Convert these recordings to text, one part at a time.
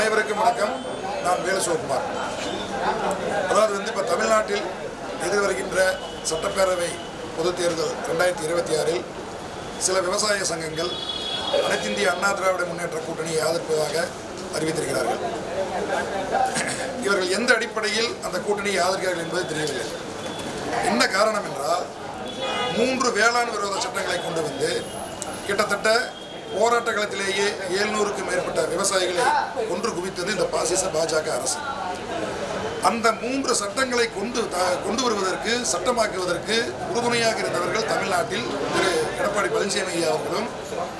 அனைவருக்கும் வணக்கம். நான் வேலுசிவகுமார். அதாவது இப்போ தமிழ்நாட்டில் எதிர்வருகின்ற சட்டப்பேரவை பொதுத் தேர்தல் 2026இல் சில விவசாய சங்கங்கள் அனைத்திந்திய அண்ணா திராவிட முன்னேற்ற கூட்டணியை ஆதரிப்பதாக அறிவித்திருக்கிறார்கள். இவர்கள் எந்த அடிப்படையில் அந்த கூட்டணியை ஆதரிக்கிறார்கள் என்பது தெரியவில்லை. என்ன காரணம் என்றால் 3 வேளாண் விரோத சட்டங்களை கொண்டு வந்து கிட்டத்தட்ட போராட்ட களத்திலேயே 700க்கும் மேற்பட்ட விவசாயிகளை கொன்று குவித்தது இந்த பாசிச பாஜக அரசு. அந்த 3 சட்டங்களை கொண்டு வருவதற்கு சட்டமாக்குவதற்கு உறுதுணையாக இருந்தவர்கள் தமிழ்நாட்டில் திரு எடப்பாடி பழனிசாமி ஐயா அவர்களும்,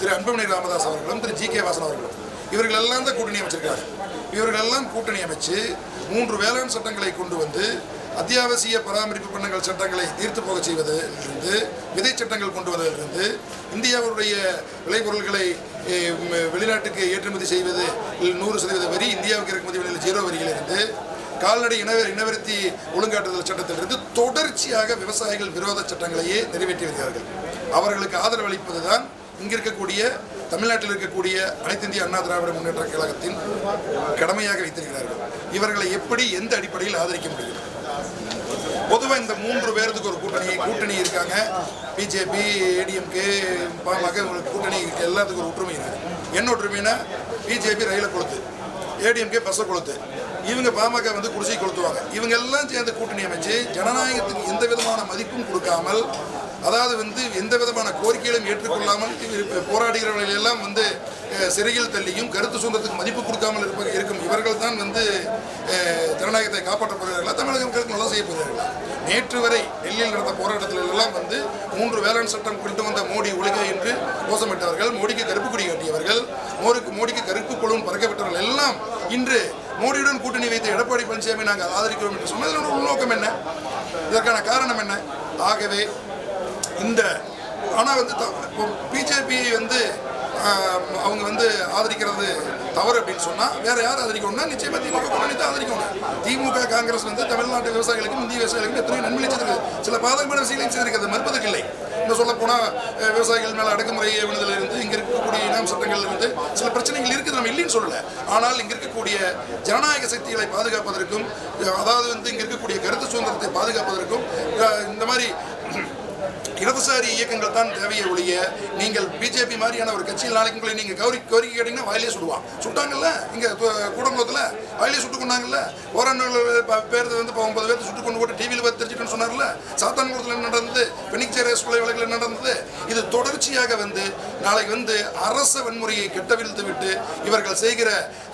திரு அன்புமணி ராமதாஸ் அவர்களும், திரு ஜி.கே. வாசன் அவர்களும். இவர்கள் எல்லாம் தான் கூட்டணி அமைச்சிருக்காங்க. இவர்கள் எல்லாம் கூட்டணி அமைச்சு 3 வேளாண் சட்டங்களை கொண்டு வந்து அத்தியாவசிய பராமரிப்பு பண்ணங்கள் சட்டங்களை தீர்த்து போக செய்வதிலிருந்து, விதை சட்டங்கள் கொண்டு வருவதிலிருந்து, இந்தியாவுடைய விளைபொருட்களை வெளிநாட்டுக்கு ஏற்றுமதி செய்வது 100% வரி, இந்தியாவுக்கு இறக்குமதி விலையில் 0 வரியிலிருந்து, கால்நடை இனவருத்தி ஒழுங்காற்றுதல் சட்டத்திலிருந்து தொடர்ச்சியாக விவசாயிகள் விரோத சட்டங்களையே நிறைவேற்றி வருகிறார்கள். அவர்களுக்கு ஆதரவு அளிப்பதுதான் இங்கே இருக்கக்கூடிய தமிழ்நாட்டில் இருக்கக்கூடிய அனைத்து இந்திய அண்ணா திராவிட முன்னேற்ற கழகத்தின் கடமையாக வைத்திருக்கிறார்கள். இவர்களை எப்படி எந்த அடிப்படையில் ஆதரிக்க முடியும்? பொதுவாக இந்த 3 பேருக்கு ஒரு கூட்டணி இருக்காங்க. பிஜேபி, ஏடிஎம்கே, பாமக கூட்டணி எல்லாத்துக்கும் ஒரு ஒற்றுமை இருக்குது. என்ன ஒற்றுமைனா, பிஜேபி ரயிலை கொளுத்து, ஏடிஎம்கே பஸ்ஸை கொளுத்து, இவங்க பாமக குடிசை கொளுத்துவாங்க. இவங்க எல்லாம் சேர்ந்து கூட்டணி அமைச்சு ஜனநாயகத்துக்கு எந்த விதமான மதிப்பும் கொடுக்காமல், அதாவது எந்த விதமான கோரிக்கைகளையும் ஏற்றுக்கொள்ளாமல் போராடுகிறவர்கள் எல்லாம் சிறையில் தள்ளியும் கருத்து சுதந்திரத்துக்கு மதிப்பு கொடுக்காமல் இருக்கும் இவர்கள் தான் ஜனநாயகத்தை காப்பாற்றப் போகிறார்களா, தமிழக மக்களுக்கு நல்லா செய்ய போகிறார்களா? நேற்று வரை டெல்லியில் நடந்த போராட்டத்தில் எல்லாம் 3 வேளாண் சட்டம் கொண்டு வந்த மோடி ஒழுக என்று கோஷமிட்டவர்கள், மோடிக்கு கருப்பு கொடி காட்டியவர்கள், மோடிக்கு கருப்பு கொழுவும் பறக்கப்பட்டவர்கள் எல்லாம் இன்று மோடியுடன் கூட்டணி வைத்த எடப்பாடி பழனிசாமி நாங்கள் ஆதரிக்கிறோம் என்று சொன்னதோட உள்நோக்கம் என்ன? இதற்கான காரணம் என்ன? ஆகவே ஆனால் பிஜேபியை அவங்க ஆதரிக்கிறது தவறு அப்படின்னு சொன்னால் வேற யார் ஆதரிக்கணும்னா நிச்சயமாக திமுக கூட்டணி தான் ஆதரிக்கணும். திமுக காங்கிரஸ் தமிழ்நாட்டு விவசாயிகளுக்கும் இந்திய விவசாயிகளுக்கும் எத்தனையோ நன்மை செய்திருக்கு, சில பாதகமான விஷயங்களையும் செய்திருக்கிறது, மறுப்பதற்கு இல்லை. இன்னும் சொல்லப்போனால் விவசாயிகள் மேலே அடக்குமுறை ஏவனதில் இருந்து இங்கே இருக்கக்கூடிய இனம் சட்டங்கள் இருந்து சில பிரச்சனைகள் இருக்குது, நம்ம இல்லைன்னு சொல்லலை. ஆனால் இங்கே இருக்கக்கூடிய ஜனநாயக சக்திகளை பாதுகாப்பதற்கும், அதாவது இங்கே இருக்கக்கூடிய கருத்து சுதந்திரத்தை பாதுகாப்பதற்கும் இந்த மாதிரி இடதுசாரி இயக்கங்கள் தான் தேவையை ஒழிய, நீங்கள் பிஜேபி மாதிரியான ஒரு கட்சியில் நாளைக்கு உங்களை நீங்கள் கோரிக்கை கேட்டீங்கன்னா வாயிலே சுடுவான். சுட்டாங்கல்ல, இங்கே கூடங்குளத்தில் வாயிலே சுட்டு கொண்டாங்கல்ல, பேர் 9 பேர் சுட்டு கொண்டு போட்டு டிவியில் பார்த்து தெரிஞ்சுட்டுன்னு சொன்னார்ல, சாத்தான்குளத்தில் என்ன நடந்தது, பெண்ணிச்சேரி கொலை வழக்கில் என்ன நடந்தது, இது தொடர்ச்சியாக நாளைக்கு அரச வன்முறையை கெட்டவிழ்த்து விட்டு இவர்கள் செய்கிற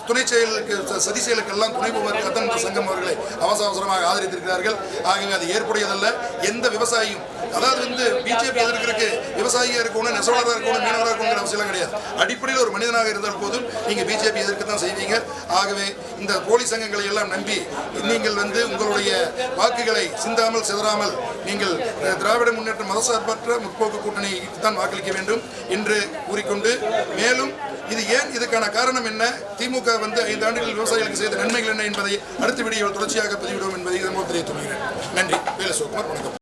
துணை செயலுக்கு சதி செயலுக்கெல்லாம் துணை போவதற்கு அத்தனை சங்கம் அவர்களை அவசரமாக ஆதரித்திருக்கிறார்கள். ஆகவே அது ஏற்புடையதல்ல. எந்த விவசாயியும், அதாவது பிஜேபி எதிர்க்கிறதுக்கு விவசாயியாக இருக்கணும், நெசவாளராக இருக்கணும், மீனவராக இருக்கணுங்கிற அவசியம் கிடையாது. அடிப்படையில் ஒரு மனிதனாக இருந்தால் போதும் நீங்கள் பிஜேபி எதிர்க்க தான் செய்வீங்க. ஆகவே இந்த போலி சங்கங்களை எல்லாம் நம்பி நீங்கள் உங்களுடைய வாக்குகளை சிந்தாமல் சிதறாமல் நீங்கள் திராவிட முன்னேற்ற மதசார்பற்ற முற்போக்கு கூட்டணி தான் வாக்களிக்க வேண்டும் என்று கூறிக்கொண்டு, மேலும் இது ஏன், இதுக்கான காரணம் என்ன, திமுக 5 ஆண்டுகள் விவசாயிகளுக்கு செய்த நன்மைகள் என்ன என்பதை அடுத்த வீடியோவில் தொடர்ச்சியாக பதிவிடுவோம் என்பதை இதன் மூலம் தெரிவித்துக் கொள்கிறேன். நன்றி. வேலுசிவகுமார். வணக்கம்.